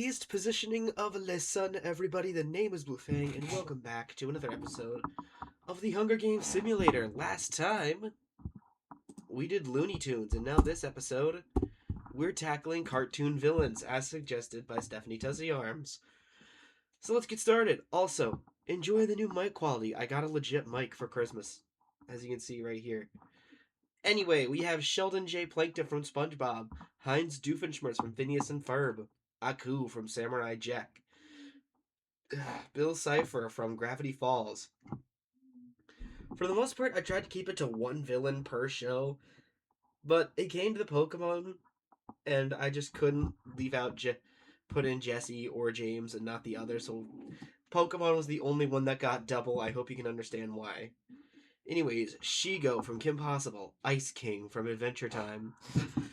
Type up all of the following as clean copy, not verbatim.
Raised positioning of Le Sun, everybody. The name is Blue Fang, and welcome back to another episode of the Hunger Games Simulator. Last time, we did Looney Tunes, and now this episode, we're tackling cartoon villains, as suggested by Stephanie Tuzzy Arms. So let's get started. Also, enjoy the new mic quality. I got a legit mic for Christmas, as you can see right here. Anyway, we have Sheldon J. Plankton from SpongeBob, Heinz Doofenshmirtz from Phineas and Ferb, Aku from Samurai Jack, Bill Cipher from Gravity Falls. For the most part, I tried to keep it to one villain per show, but it came to the Pokemon, and I just couldn't leave out put in Jesse or James and not the other, so Pokemon was the only one that got double. I hope you can understand why. Anyways, Shigo from Kim Possible, Ice King from Adventure Time,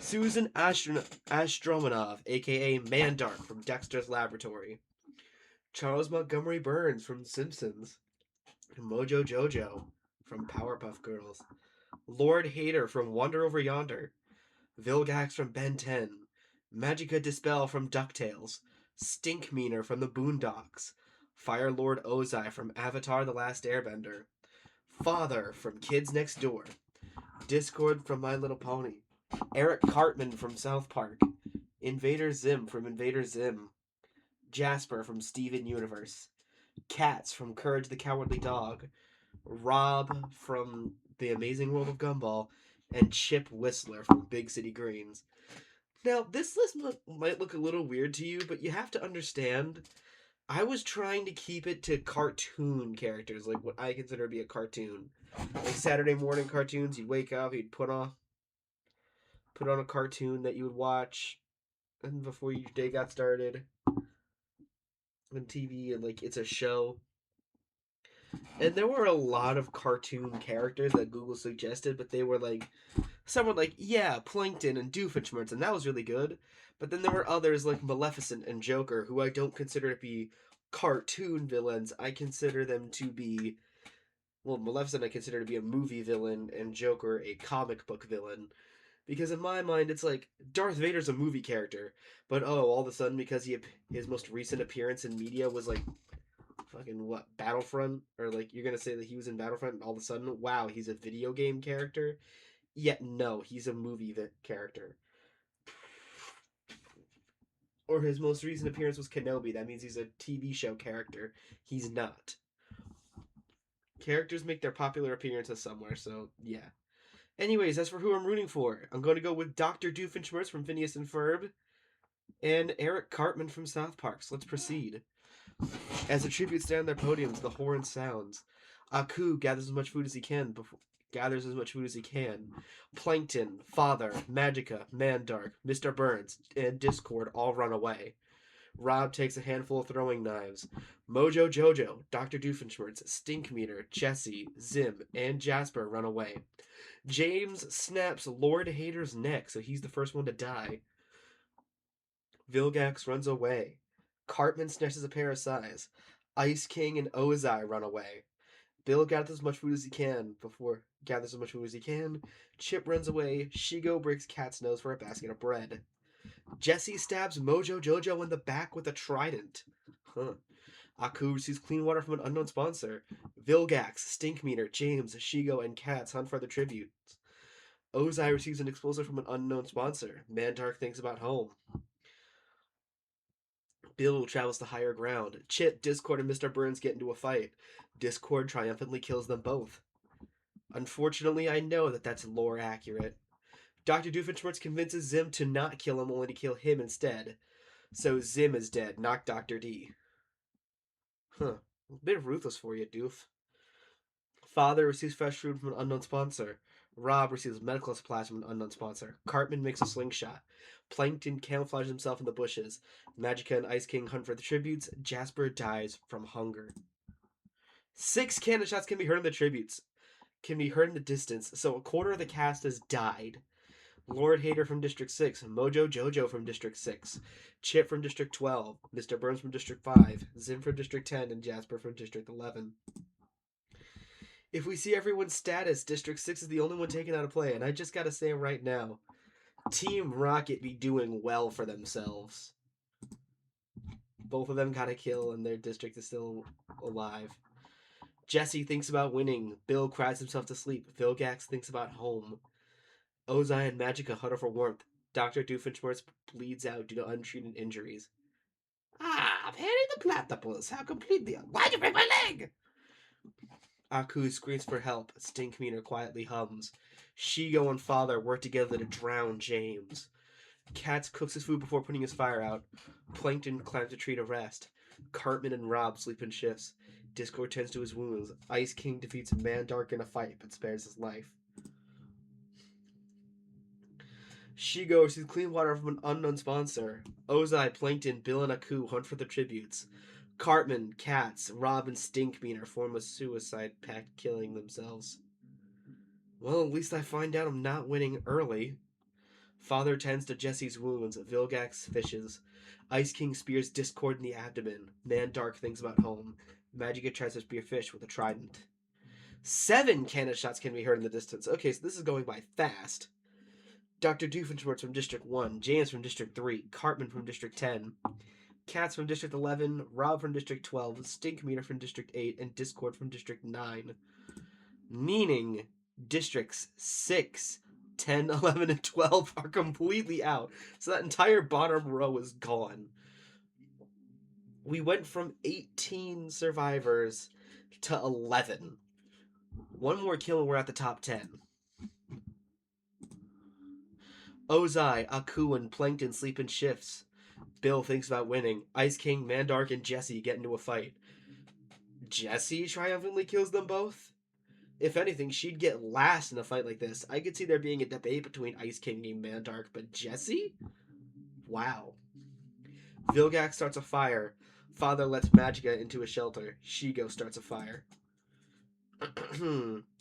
Susan Astromonov, aka Mandark from Dexter's Laboratory, Charles Montgomery Burns from Simpsons, Mojo Jojo from Powerpuff Girls, Lord Hater from Wonder Over Yonder, Vilgax from Ben 10, Magica Dispel from DuckTales, Stinkmeaner from the Boondocks, Fire Lord Ozai from Avatar The Last Airbender, Father from Kids Next Door, Discord from My Little Pony, Eric Cartman from South Park, Invader Zim from Invader Zim, Jasper from Steven Universe, Cats from Courage the Cowardly Dog, Rob from The Amazing World of Gumball, and Chip Whistler from Big City Greens. Now, this list might look a little weird to you, but you have to understand, I was trying to keep it to cartoon characters, like what I consider to be a cartoon. Like Saturday morning cartoons, you'd wake up, you'd put on a cartoon that you would watch and before your day got started on TV, and like it's a show. And there were a lot of cartoon characters that Google suggested, but they were like, some were like, yeah, Plankton and Doofenshmirtz, and that was really good. But then there were others like Maleficent and Joker, who I don't consider to be cartoon villains. I consider them to be, well, Maleficent I consider to be a movie villain, and Joker a comic book villain. Because in my mind, it's like, Darth Vader's a movie character, but all of a sudden, because his most recent appearance in media was like, fucking what, Battlefront? Or like, you're gonna say that he was in Battlefront, and all of a sudden, wow, he's a video game character? Yet no, he's a movie character. Or his most recent appearance was Kenobi. That means he's a TV show character. He's not. Characters make their popular appearances somewhere, so yeah. Anyways, as for who I'm rooting for, I'm going to go with Dr. Doofenshmirtz from Phineas and Ferb and Eric Cartman from South Park. So let's proceed. As the tributes stand on their podiums, the horn sounds. Aku gathers as much food as he can. Plankton, Father, Magica, Mandark, Mr. Burns, and Discord all run away. Rob takes a handful of throwing knives. Mojo Jojo, Dr. Doofenshmirtz, Stinkmeaner, Jesse, Zim, and Jasper run away. James snaps Lord Hater's neck, so he's the first one to die. Vilgax runs away. Cartman snatches a pair of size. Ice King and Ozai run away. Bill gathers as much food as he can. Chip runs away. Shigo breaks Cat's nose for a basket of bread. Jesse stabs Mojo Jojo in the back with a trident. Aku receives clean water from an unknown sponsor. Vilgax, Stinkmeaner, James, Shigo, and Cats hunt for the tributes. Ozai receives an explosive from an unknown sponsor. Mandark thinks about home. Bill travels to higher ground. Chip, Discord, and Mr. Burns get into a fight. Discord triumphantly kills them both. Unfortunately, I know that that's lore accurate. Dr. Doofenshmirtz convinces Zim to not kill him, only to kill him instead. So Zim is dead, not Dr. D. A bit ruthless for you, Doof. Father receives fresh food from an unknown sponsor. Rob receives medical supplies from an unknown sponsor. Cartman makes a slingshot. Plankton camouflages himself in the bushes. Magica and Ice King hunt for the tributes. Jasper dies from hunger. 6 cannon shots can be heard in the tributes. Can be heard in the distance, so a quarter of the cast has died. Lord Hater from District 6, Mojo Jojo from District 6, Chip from District 12, Mr. Burns from District 5, Zim from District 10, and Jasper from District 11. If we see everyone's status, District 6 is the only one taken out of play, and I just gotta say right now, Team Rocket be doing well for themselves. Both of them got a kill, and their district is still alive. Jesse thinks about winning. Bill cries himself to sleep. Vilgax thinks about home. Ozai and Magica huddle for warmth. Dr. Doofenshmirtz bleeds out due to untreated injuries. Ah, I'm hitting the platypus. How completely. Why'd you break my leg? Aku screams for help. Stinkmeaner quietly hums. Shigo and Father work together to drown James. Katz cooks his food before putting his fire out. Plankton climbs a tree to rest. Cartman and Rob sleep in shifts. Discord tends to his wounds. Ice King defeats Mandark in a fight but spares his life. Shigo receives clean water from an unknown sponsor. Ozai, Plankton, Bill, and Aku hunt for the tributes. Cartman, Katz, Rob, and Stinkmeaner form a suicide pact, killing themselves. Well, at least I find out I'm not winning early. Father tends to Jesse's wounds. Vilgax fishes. Ice King spears Discord in the abdomen. Mandark thinks about home. Magica tries to spear fish with a trident. 7 cannon shots can be heard in the distance. Okay, so this is going by fast. Dr. Doofenshmirtz from District 1, James from District 3, Cartman from District 10, Katz from District 11, Rob from District 12, Stinkmeaner from District 8, and Discord from District 9. Meaning Districts 6, 10, 11, and 12 are completely out. So that entire bottom row is gone. We went from 18 survivors to 11. One more kill and we're at the top 10. Ozai, Aku, and Plankton sleep in shifts. Bill thinks about winning. Ice King, Mandark, and Jesse get into a fight. Jesse triumphantly kills them both? If anything, she'd get last in a fight like this. I could see there being a debate between Ice King and Mandark, but Jesse? Wow. Vilgax starts a fire. Father lets Magica into a shelter. Shigo starts a fire.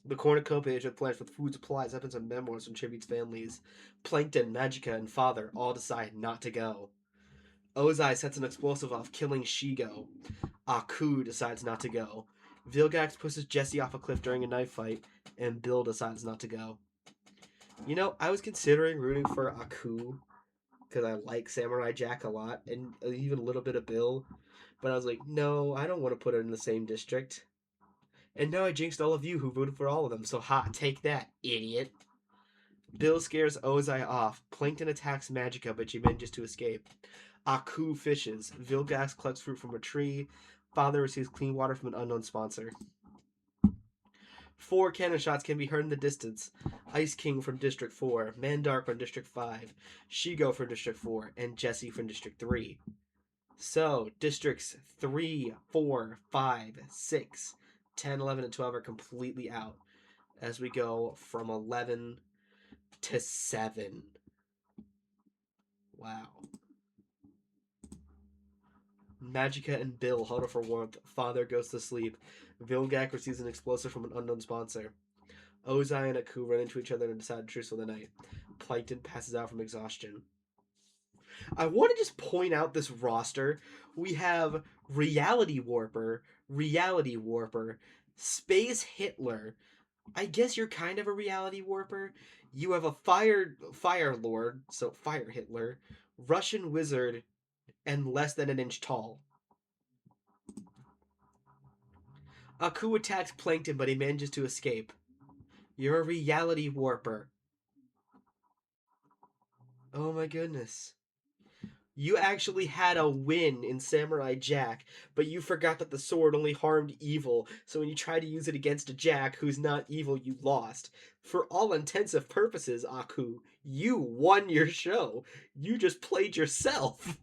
The cornucopia is replenished with food supplies, weapons, and memoirs from tributes families. Plankton, Magica, and Father all decide not to go. Ozai sets an explosive off, killing Shigo. Aku decides not to go. Vilgax pushes Jesse off a cliff during a knife fight, and Bill decides not to go. You know, I was considering rooting for Aku, because I like Samurai Jack a lot, and even a little bit of Bill, but I was like, no, I don't want to put it in the same district. And now I jinxed all of you who voted for all of them, so ha, take that, idiot. Bill scares Ozai off. Plankton attacks Magica, but she manages to escape. Aku fishes. Vilgax collects fruit from a tree. Father receives clean water from an unknown sponsor. 4 cannon shots can be heard in the distance. Ice King from District 4, Mandark from District 5, Shigo from District 4, and Jesse from District 3. So, Districts 3, 4, 5, 6, 10, 11, and 12 are completely out as we go from 11 to 7. Wow. Magica and Bill huddle for warmth. Father goes to sleep. Vilgax receives an explosive from an unknown sponsor. Ozai and Aku run into each other and decide to truce for the night. Plankton passes out from exhaustion. I want to just point out this roster. We have Reality Warper, Space Hitler. I guess you're kind of a Reality Warper. You have a Fire Lord, so Fire Hitler, Russian Wizard, and less than an inch tall. Aku attacks Plankton, but he manages to escape. You're a Reality Warper. Oh my goodness. You actually had a win in Samurai Jack, but you forgot that the sword only harmed evil, so when you tried to use it against a Jack who's not evil, you lost. For all intents and purposes, Aku, you won your show. You just played yourself.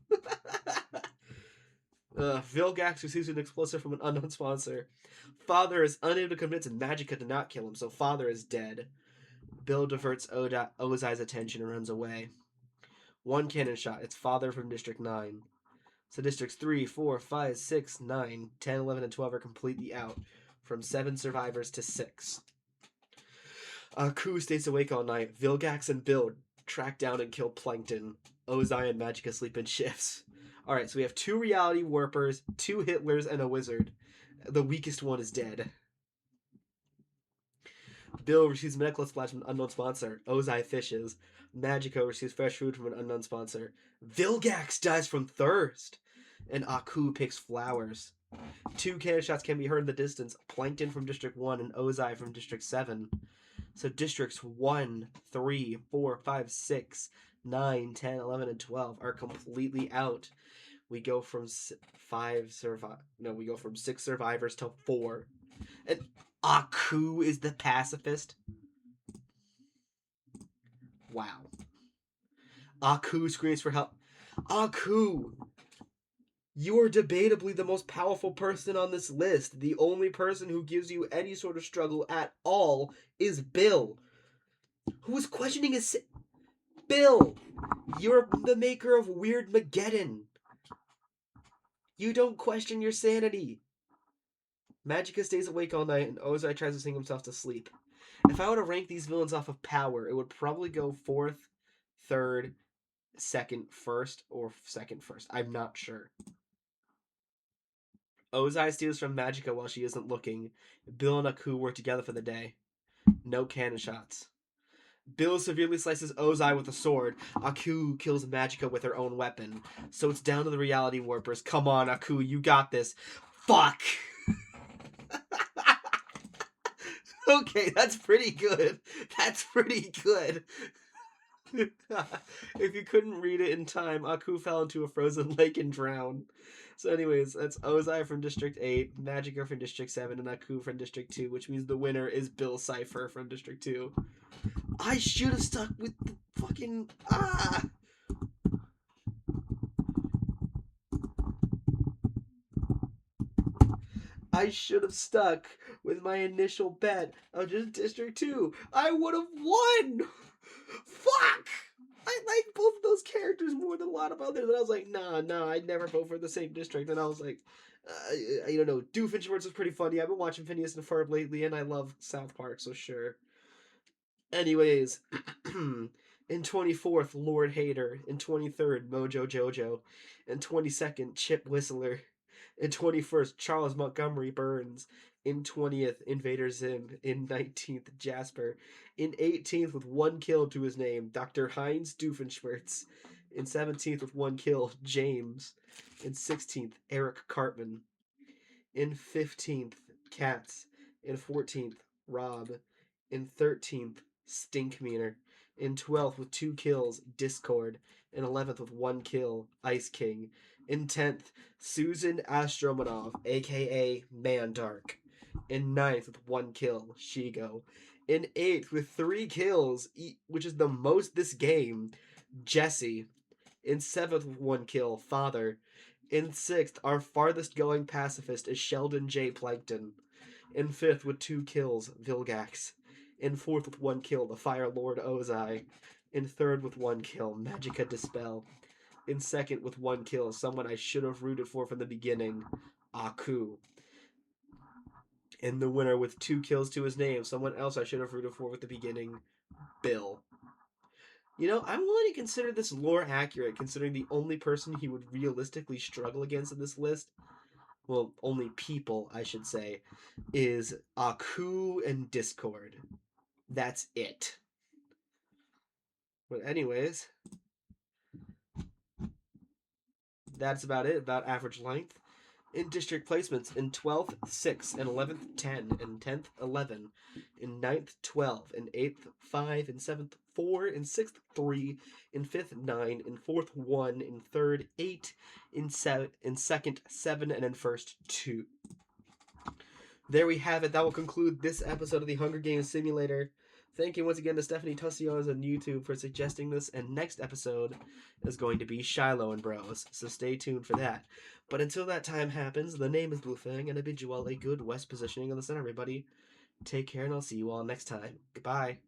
Vilgax receives an explosive from an unknown sponsor. Father is unable to convince Magica to not kill him, so Father is dead. Bill diverts Ozai's attention and runs away. 1 cannon shot. It's Father from District 9. So Districts 3, 4, 5, 6, 9, 10, 11, and 12 are completely out. From 7 survivors to 6. Aku stays awake all night. Vilgax and Bill track down and kill Plankton. Ozai and Magica sleep in shifts. Alright, so we have 2 Reality Warpers, 2 Hitlers, and a Wizard. The weakest one is dead. Bill receives medical supplies from an unknown sponsor. Ozai fishes. Magico receives fresh food from an unknown sponsor. Vilgax dies from thirst. and Aku picks flowers. 2 cannon shots can be heard in the distance. Plankton from District 1 and Ozai from District 7. So districts 1, 3, 4, 5, 6, 9, 10, 11, and 12 are completely out. We go from 6 survivors to 4. And Aku is the pacifist. Wow. Aku screams for help. Aku! You are debatably the most powerful person on this list. The only person who gives you any sort of struggle at all is Bill, who is questioning his... Bill! You're the maker of Weird Mageddon. You don't question your sanity. Magicka stays awake all night, and Ozai tries to sing himself to sleep. If I were to rank these villains off of power, it would probably go 4th, 3rd, 2nd, 1st, or 2nd, 1st. I'm not sure. Ozai steals from Magicka while she isn't looking. Bill and Aku work together for the day. No cannon shots. Bill severely slices Ozai with a sword. Aku kills Magicka with her own weapon. So it's down to the reality warpers. Come on, Aku, you got this. Fuck! Okay, that's pretty good. That's pretty good. If you couldn't read it in time, Aku fell into a frozen lake and drowned. So anyways, that's Ozai from District 8, Magicka from District 7, and Aku from District 2, which means the winner is Bill Cipher from District 2. I should have stuck with the fucking... I should have stuck with my initial bet of just District 2. I would have won! Fuck! I like both of those characters more than a lot of others. And I was like, nah, I'd never vote for the same district. And I was like, I don't know. Doofenshmirtz was pretty funny. I've been watching Phineas and Ferb lately, and I love South Park, so sure. Anyways, in 24th, Lord Hater. In 23rd, Mojo Jojo. In 22nd, Chip Whistler. In 21st, Charles Montgomery Burns. In 20th, Invader Zim. In 19th, Jasper. In 18th, with 1 kill to his name, Dr. Heinz Doofenshmirtz. In 17th, with 1 kill, James. In 16th, Eric Cartman. In 15th, Katz. In 14th, Rob. In 13th, Stinkmeaner. In 12th, with 2 kills, Discord. In 11th, with 1 kill, Ice King. In 10th, Susan Astromanov, aka Mandark. In 9th, with 1 kill, Shigo. In 8th, with 3 kills, which is the most this game, Jesse. In 7th, with 1 kill, Father. In 6th, our farthest going pacifist is Sheldon J. Plankton. In 5th, with 2 kills, Vilgax. In 4th, with 1 kill, the Fire Lord Ozai. In 3rd, with 1 kill, Magicka Dispel. In 2nd, with 1 kill, someone I should have rooted for from the beginning, Aku. And the winner with 2 kills to his name, someone else I should have rooted for at the beginning, Bill. You know, I'm willing to consider this lore accurate, considering the only person he would realistically struggle against in this list, well, only people, I should say, is Aku and Discord. That's it. But anyways, that's about it, about average length. In district placements, in 12th, 6, and 11th, 10, and 10th, 11, in 9th, 12, in 8th, 5, in 7th, 4, in 6th, 3, in 5th, 9, in 4th, 1, in 3rd, 8, in 2nd, 7, and in 1st, 2. There we have it. That will conclude this episode of the Hunger Games Simulator. Thank you once again to Stephanie Tussiones on YouTube for suggesting this, and next episode is going to be Shiloh and Bros, so stay tuned for that. But until that time happens, the name is Bluefang, and I bid you all a good west positioning on the sun, everybody. Take care, and I'll see you all next time. Goodbye.